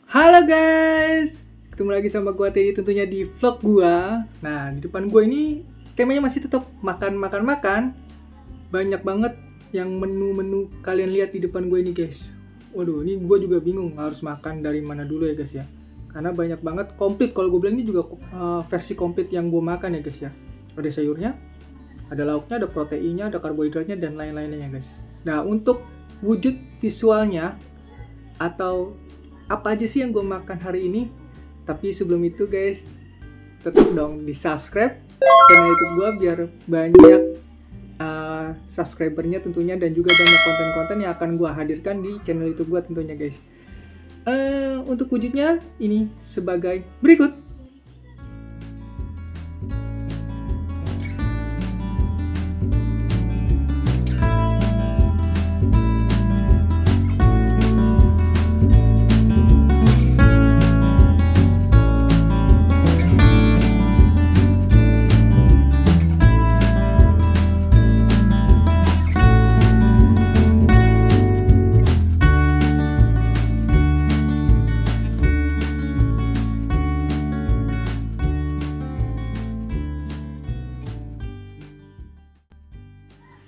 Halo guys, ketemu lagi sama gua Teddy tentunya di vlog gua. Nah, di depan gua ini temanya masih tetap makan. Banyak banget yang menu-menu kalian lihat di depan gua ini guys. Waduh, ini gua juga bingung harus makan dari mana dulu ya guys ya. Karena banyak banget komplit, kalau gua bilang ini juga versi komplit yang gua makan ya guys ya. Ada sayurnya, ada lauknya, ada proteinnya, ada karbohidratnya dan lain-lainnya guys. Nah, untuk wujud visualnya atau apa aja sih yang gue makan hari ini. Tapi sebelum itu guys, tetap dong di subscribe channel YouTube gue biar banyak subscribernya tentunya, dan juga banyak konten-konten yang akan gue hadirkan di channel YouTube gue tentunya guys. Untuk wujudnya ini sebagai berikut.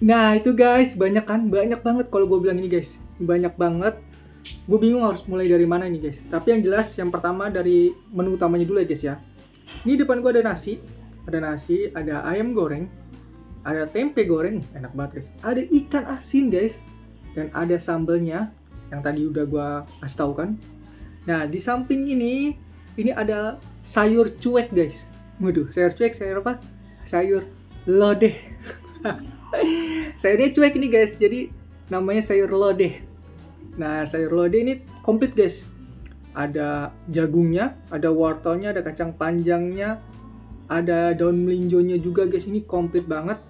Nah itu guys, banyak banget kalau gue bilang ini guys, banyak banget. Gue bingung harus mulai dari mana ini guys. Tapi yang jelas yang pertama dari menu utamanya dulu ya guys ya. Ini depan gue ada nasi, ada ayam goreng, ada tempe goreng, enak banget guys. Ada ikan asin guys, dan ada sambelnya yang tadi udah gue kasih tau kan. Nah di samping ini ada sayur cuek guys. Waduh, sayur cuek, sayur apa? Sayur lodeh. Sayurnya cuek ini guys, jadi namanya sayur lodeh. Nah sayur lodeh ini komplit guys. Ada jagungnya, ada wortelnya, ada kacang panjangnya, ada daun melinjonya juga guys. Ini komplit banget.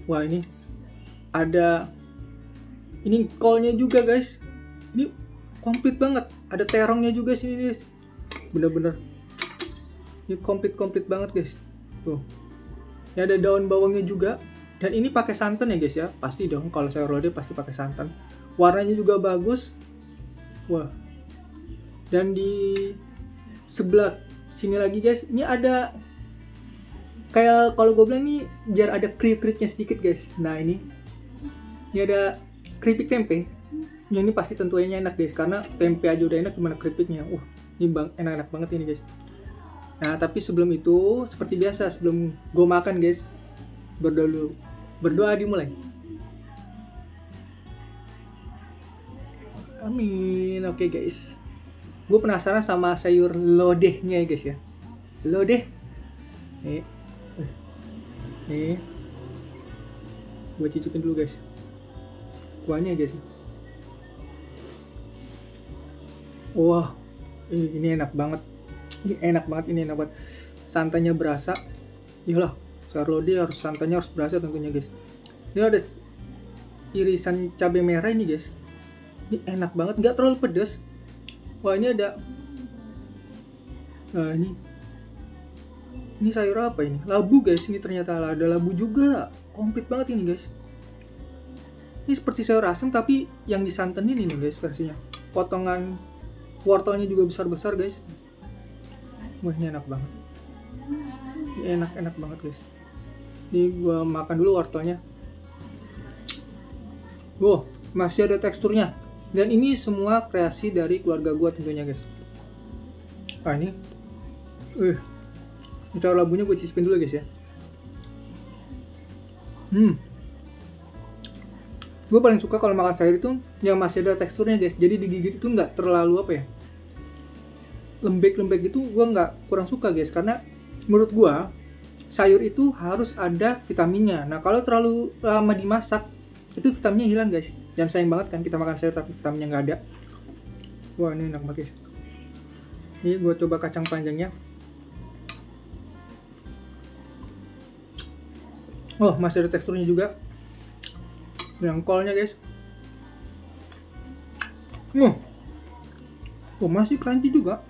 Wah ini ada kolnya juga guys. Ini komplit banget. Ada terongnya juga sini guys. Bener-bener ini komplit banget guys. Tuh. Ini ada daun bawangnya juga. Dan ini pakai santan ya guys ya, pasti dong kalau sayur lodeh pasti pakai santan. Warnanya juga bagus. Wah. Dan di sebelah sini lagi guys, ini ada kayak kalau gue bilang ini biar ada keripiknya sedikit guys. Nah ini ada keripik tempe. Ini pasti tentunya enak guys, karena tempe aja udah enak, gimana keripiknya. Ini enak banget ini guys. Nah tapi sebelum itu seperti biasa, sebelum gue makan guys, berdoa dimulai. Amin. Oke guys, gue penasaran sama sayur lodehnya ya guys ya. Lodeh nih gue cicipin dulu guys kuahnya guys. Wah ini enak banget, ini enak banget. Santannya berasa. Iyalah, sayur lodeh santannya harus berasa tentunya guys. Ini ada irisan cabai merah ini guys. Ini enak banget, nggak terlalu pedas. Wah ini ada, nah ini sayur apa ini? Labu guys, ini ternyata ada labu juga. Komplit banget ini guys. Ini seperti sayur asam tapi yang disantenin ini guys versinya. Potongan wortelnya juga besar guys. Wah ini enak banget. Ini enak banget guys. Ini gua makan dulu wortelnya. Wow, masih ada teksturnya. Dan ini semua kreasi dari keluarga gua tentunya guys. Nah ini sayur labunya gue cicipin dulu guys ya. Gue paling suka kalau makan sayur itu yang masih ada teksturnya guys. Jadi digigit itu nggak terlalu apa ya, lembek itu gue kurang suka guys. Karena menurut gue sayur itu harus ada vitaminnya. Nah kalau terlalu lama dimasak itu vitaminnya hilang guys. Jangan sayang banget kan kita makan sayur tapi vitaminnya nggak ada. Wah ini enak banget guys. Ini gue coba kacang panjangnya. Oh masih ada teksturnya juga. Yang kolnya guys. Masih crunchy juga.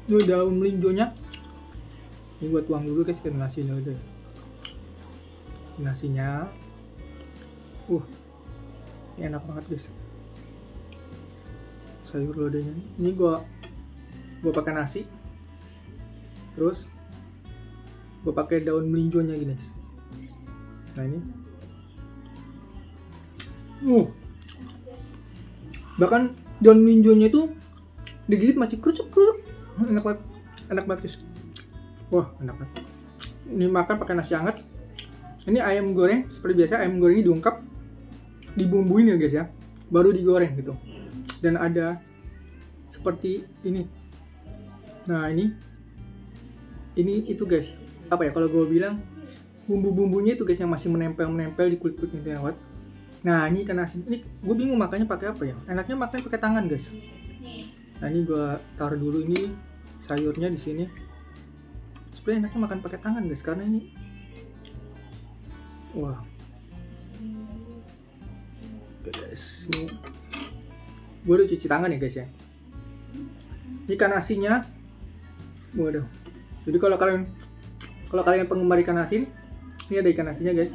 Ini daun melinjonya. Ini gue tuang dulu guys ke nasinya udah. Nasinya. Ini enak banget guys. sayur lodehnya. Ini gua pakai nasi. Terus gua pakai daun melinjonya gini, guys. Nah ini. Bahkan daun melinjonya itu digigit masih kerucuk. Enak banget, guys. Wah, enak banget. Ini makan pakai nasi hangat. Ini ayam goreng, seperti biasa ayam gorengnya diungkap, dibumbuin ya guys ya, baru digoreng gitu. Dan ada seperti ini. Nah ini itu guys, apa ya kalau gue bilang bumbu-bumbunya itu guys yang masih menempel di kulit-kulit lewat. Nah ini ikan asin, ini gue bingung makannya pakai apa ya? Enaknya makan pakai tangan guys. Nah ini gue taruh dulu ini sayurnya di sini. Sebenarnya enaknya makan pakai tangan guys, karena ini wah. Oke guys, ini gue udah cuci tangan ya guys ya. Ikan asinnya, waduh. Jadi kalau kalian penggemar ikan asin, ini ada ikan asinnya guys.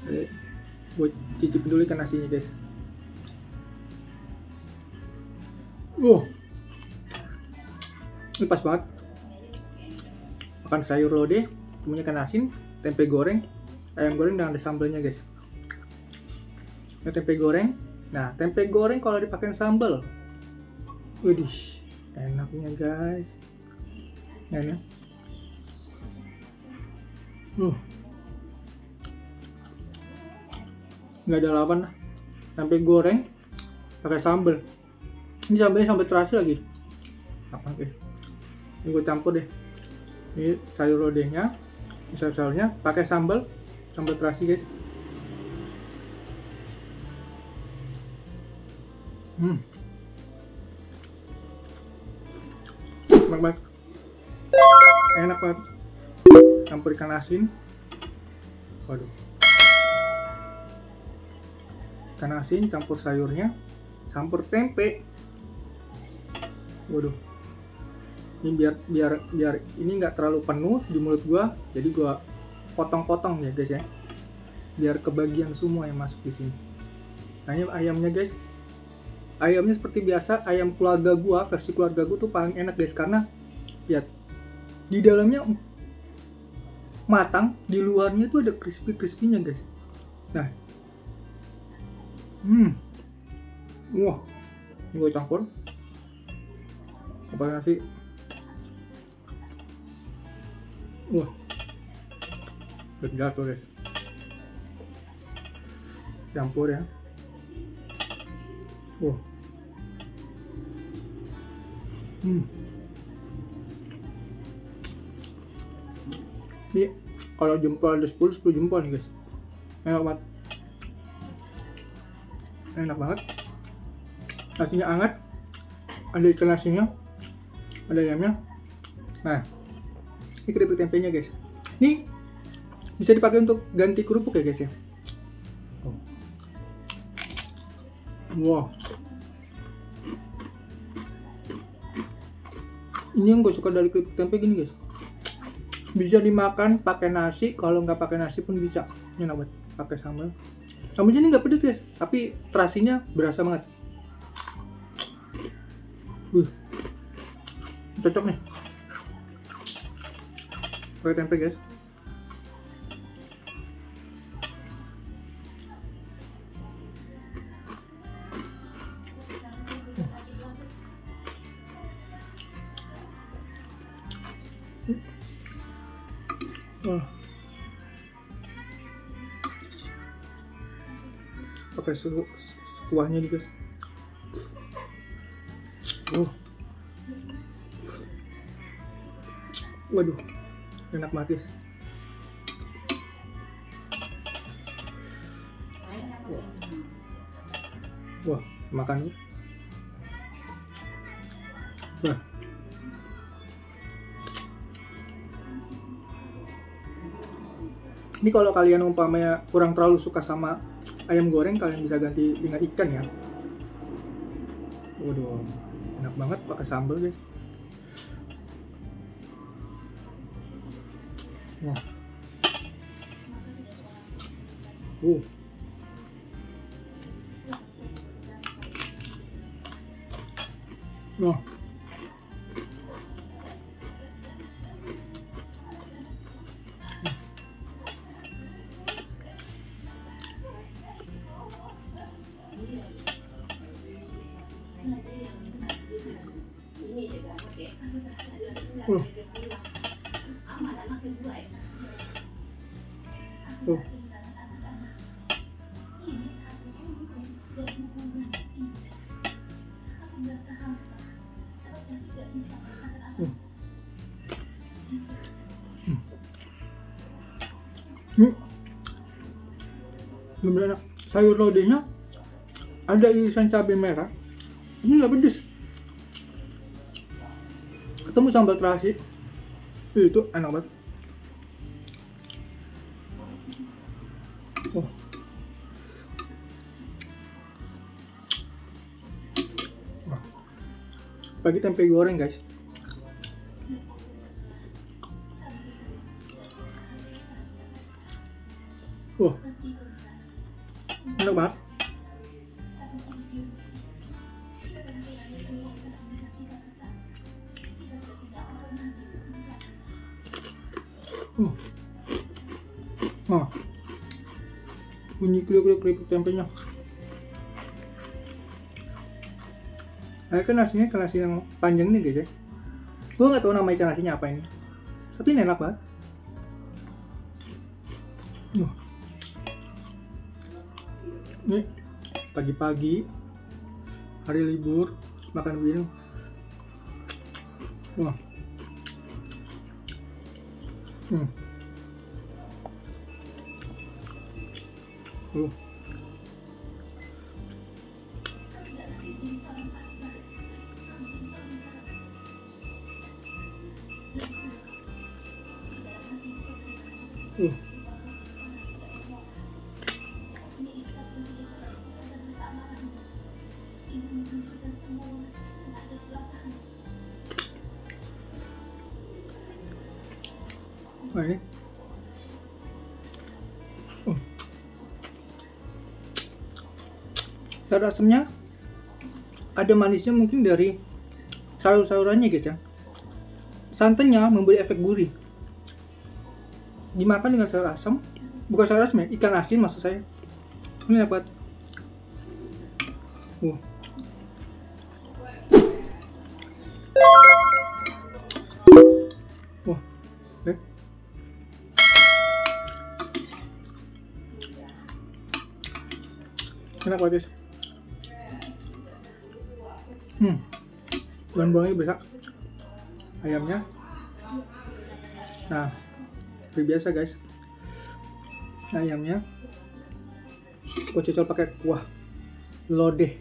Jadi, gue cicipin dulu ikan asinnya guys. Ini pas banget. Makan sayur lodeh, punya ikan asin, tempe goreng, ayam goreng dan ada sambelnya guys. Ini tempe goreng. Nah, tempe goreng kalau dipakai sambal, widih, enaknya guys. Nah, ini. Nggak ada lawan lah. Tempe goreng pakai sambal. Ini sambalnya sambal terasi lagi. Apa guys? Ini gue campur deh. Ini sayur lodehnya, sayurnya pakai sambal terasi guys. Enak banget. Campur ikan asin. Waduh. Ikan asin campur sayurnya, campur tempe. Waduh. Ini biar ini nggak terlalu penuh di mulut gua, jadi gua potong-potong ya guys ya, biar kebagian semua yang masuk di sini. Nah ini ayamnya guys, ayamnya seperti biasa ayam keluarga gua, versi keluarga gua tuh paling enak guys, karena lihat di dalamnya matang, di luarnya tuh ada crispy-crispy-nya guys. Nah, wah, ini gua campur apa nasi. Wah, udah jelas tuh guys, campur ya. Wah, ini kalau jempol ada 10 jempol nih guys, enak banget. Nasinya hangat, ada ikan asinnya, ada ayamnya. Nah, ini keripik tempenya guys. Ini bisa dipakai untuk ganti kerupuk ya guys ya. Wow. Ini yang gue suka dari keripik tempe gini guys. Bisa dimakan pakai nasi, kalau nggak pakai nasi pun bisa. Ini enak banget, pakai sambal. Sambalnya ini nggak pedes guys, tapi terasinya berasa banget. Cocok nih pakai tempe guys. Pakai kuahnya nih guys. Waduh, enak banget guys. Wah, makan nih. Wah. Ini kalau kalian umpamanya kurang terlalu suka sama ayam goreng, kalian bisa ganti dengan ikan ya. Waduh, enak banget pakai sambal guys. Wah. Wah. Bener enak. Sayur lodehnya ada irisan cabai merah. Ini nggak pedes. Ketemu sambal terasi, itu enak banget. Oh. Bagi tempe goreng guys. Enak banget. Bunyi kriuk-kriuk tempenya. Kan nasinya ikan nasi yang panjang nih guys ya. Gue nggak tahu nama ikan nasinya apa ini, tapi ini enak banget. Ini pagi-pagi hari libur makan begini. Wah. Nah, ini. Dan asamnya ada manisnya mungkin dari sayur-sayurannya guys ya. Santannya memberi efek gurih. Dimakan dengan sayur asam, bukan sayur asam ya, ikan asin maksud saya. Ini dapat. Enak banget guys. Bahan-bahannya besar. Ayamnya. Nah, seperti biasa guys. Ayamnya gue cocol pakai kuah lodeh.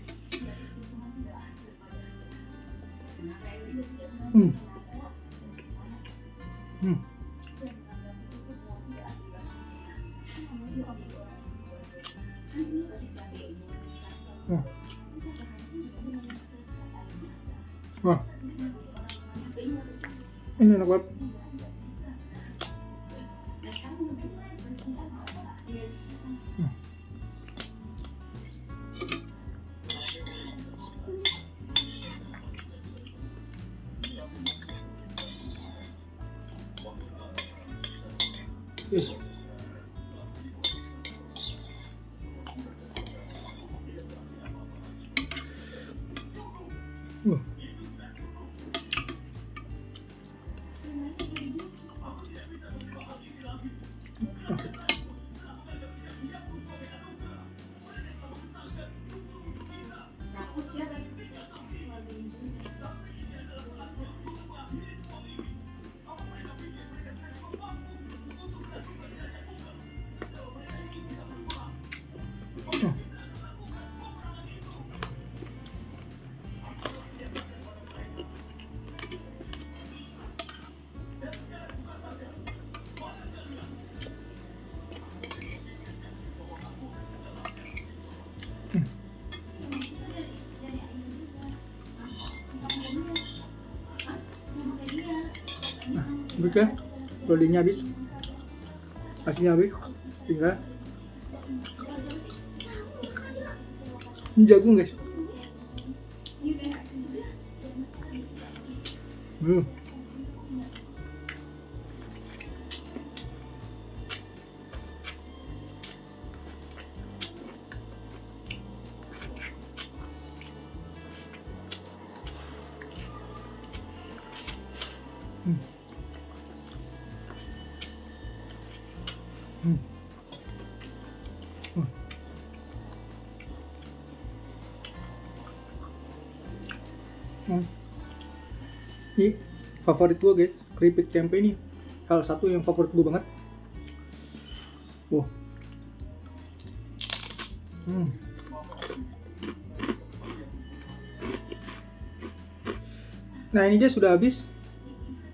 Wah, ini enak banget. Oke, lodehnya habis, nasinya habis, tinggal ini jagung guys. Hmm. Hmm. Hmm. Hmm. Hmm. Ini favorit gue guys, keripik tempe ini salah satu yang favorit gue banget. Wow. Hmm. Nah ini dia sudah habis,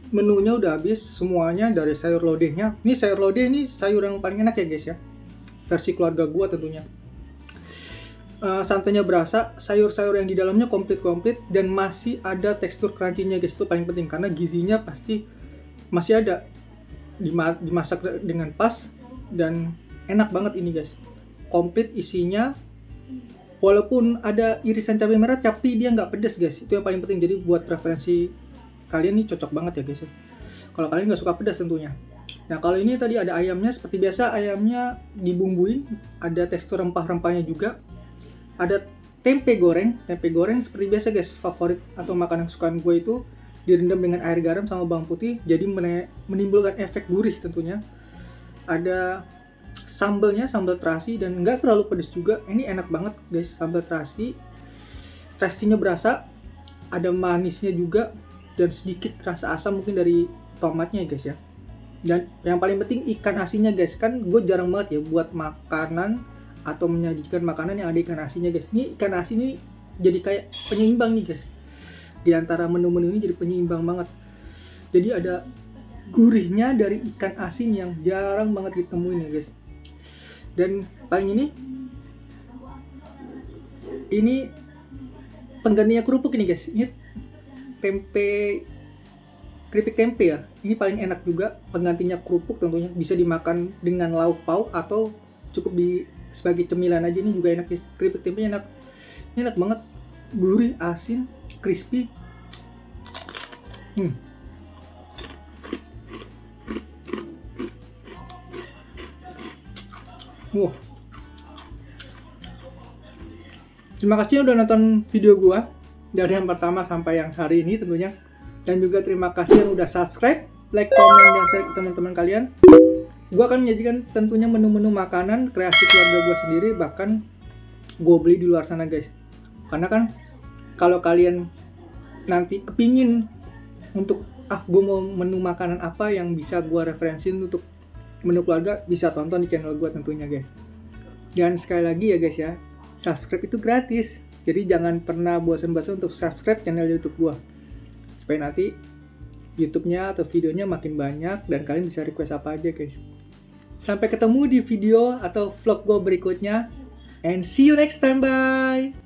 menunya udah habis semuanya dari sayur lodehnya. Ini sayur lodeh ini sayur yang paling enak ya guys ya, versi keluarga gua tentunya. Santainya berasa, sayur-sayur yang di dalamnya komplit dan masih ada tekstur crunchy-nya guys, itu paling penting karena gizinya pasti masih ada, dimasak dengan pas dan enak banget ini guys. Komplit isinya, walaupun ada irisan cabai merah tapi dia nggak pedas guys, itu yang paling penting. Jadi buat referensi kalian nih cocok banget ya guys, kalau kalian nggak suka pedas tentunya. Nah kalau ini tadi ada ayamnya, seperti biasa ayamnya dibumbuin, ada tekstur rempah-rempahnya juga, ada tempe goreng seperti biasa guys, favorit atau makanan kesukaan gue itu direndam dengan air garam sama bawang putih, jadi menimbulkan efek gurih tentunya. Ada sambelnya, sambal terasi dan nggak terlalu pedas juga, ini enak banget guys sambal terasi. Tastinya berasa, ada manisnya juga dan sedikit rasa asam mungkin dari tomatnya ya guys ya. Dan yang paling penting ikan asinnya guys, kan gue jarang banget ya buat makanan atau menyajikan makanan yang ada ikan asinnya guys. Ini ikan asin ini jadi kayak penyeimbang nih guys, di antara menu-menu ini jadi penyeimbang banget. Jadi ada gurihnya dari ikan asin yang jarang banget ditemuin ya guys. Dan paling ini penggantinya kerupuk ini guys. Ini tempe, keripik tempe ya. Ini paling enak juga, penggantinya kerupuk tentunya. Bisa dimakan dengan lauk pauk atau cukup sebagai cemilan aja. Ini juga enak guys. Keripik tempe enak. Ini enak banget. Gurih, asin, crispy. Wow. Terima kasih udah nonton video gua dari yang pertama sampai yang hari ini tentunya. Dan juga terima kasih yang udah subscribe, like, komen, dan share ke teman-teman kalian. Gua akan menyajikan tentunya menu-menu makanan kreasi keluarga gua sendiri, bahkan gua beli di luar sana guys. Karena kan kalau kalian nanti kepingin untuk gua mau menu makanan apa yang bisa gua referensiin untuk menu keluarga, bisa tonton di channel gue tentunya guys. Dan sekali lagi ya guys ya, subscribe itu gratis, jadi jangan pernah bosan-bosan untuk subscribe channel YouTube gue, supaya nanti YouTube-nya atau videonya makin banyak dan kalian bisa request apa aja guys. Sampai ketemu di video atau vlog gue berikutnya, and see you next time, bye.